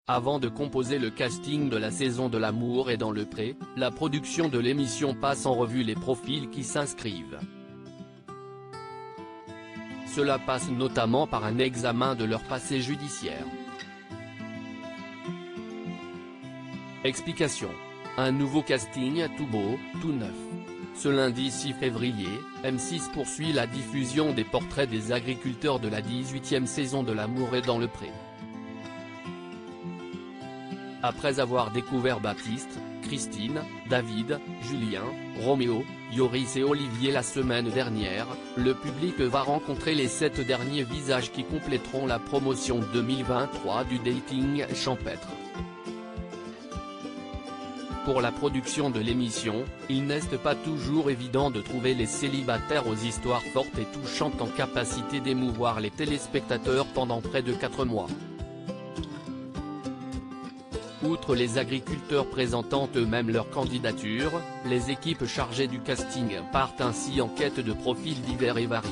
Avant de composer le casting de la saison de L'amour est dans le pré, la production de l'émission passe en revue les profils qui s'inscrivent. Cela passe notamment par un examen de leur passé judiciaire. Explication. Un nouveau casting tout beau, tout neuf. Ce lundi 6 février, M6 poursuit la diffusion des portraits des agriculteurs de la 18e saison de L'amour est dans le pré. Après avoir découvert Baptiste, Christine, David, Julien, Roméo, Yoris et Olivier la semaine dernière, le public va rencontrer les 7 derniers visages qui compléteront la promotion 2023 du dating champêtre. Pour la production de l'émission, il n'est pas toujours évident de trouver les célibataires aux histoires fortes et touchantes en capacité d'émouvoir les téléspectateurs pendant près de 4 mois. Outre les agriculteurs présentant eux-mêmes leur candidature, les équipes chargées du casting partent ainsi en quête de profils divers et variés.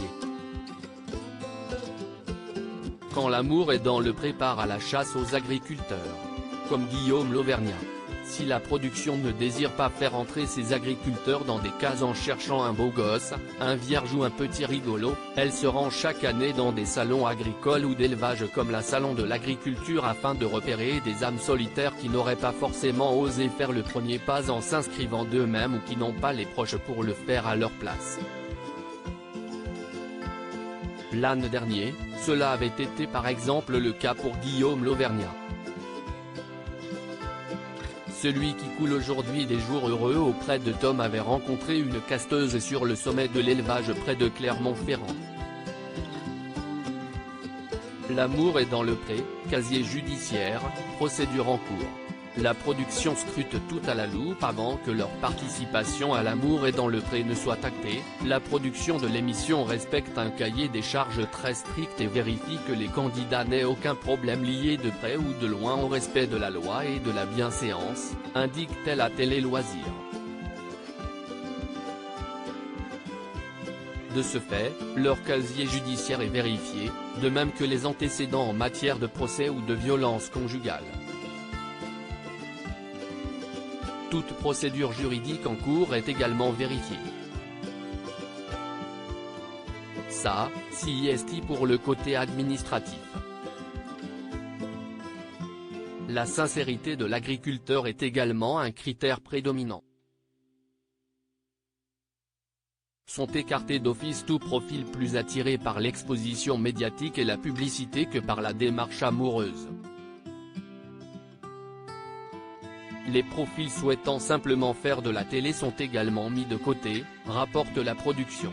Quand L'amour est dans le prépare à la chasse aux agriculteurs. Comme Guillaume l'Auvergnat. Si la production ne désire pas faire entrer ses agriculteurs dans des cases en cherchant un beau gosse, un vierge ou un petit rigolo, elle se rend chaque année dans des salons agricoles ou d'élevage comme la Salon de l'agriculture afin de repérer des âmes solitaires qui n'auraient pas forcément osé faire le premier pas en s'inscrivant d'eux-mêmes ou qui n'ont pas les proches pour le faire à leur place. L'an dernier, cela avait été par exemple le cas pour Guillaume l'Auvergnat. Celui qui coule aujourd'hui des jours heureux auprès de Tom avait rencontré une casteuse sur le sommet de l'élevage près de Clermont-Ferrand. L'amour est dans le pré, casier judiciaire, procédure en cours. La production scrute tout à la loupe avant que leur participation à L'amour est dans le pré ne soit actée. La production de l'émission respecte un cahier des charges très strict et vérifie que les candidats n'aient aucun problème lié de près ou de loin au respect de la loi et de la bienséance, indique-t-elle à Télé Loisirs. De ce fait, leur casier judiciaire est vérifié, de même que les antécédents en matière de procès ou de violence conjugale. Toute procédure juridique en cours est également vérifiée. Ça, si est pour le côté administratif. La sincérité de l'agriculteur est également un critère prédominant. Sont écartés d'office tout profil plus attiré par l'exposition médiatique et la publicité que par la démarche amoureuse. Les profils souhaitant simplement faire de la télé sont également mis de côté, rapporte la production.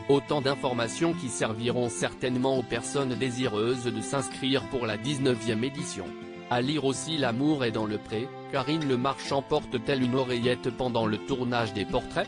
Autant d'informations qui serviront certainement aux personnes désireuses de s'inscrire pour la 19e édition. À lire aussi L'amour est dans le pré, Karine Le Marchand porte-t-elle une oreillette pendant le tournage des portraits ?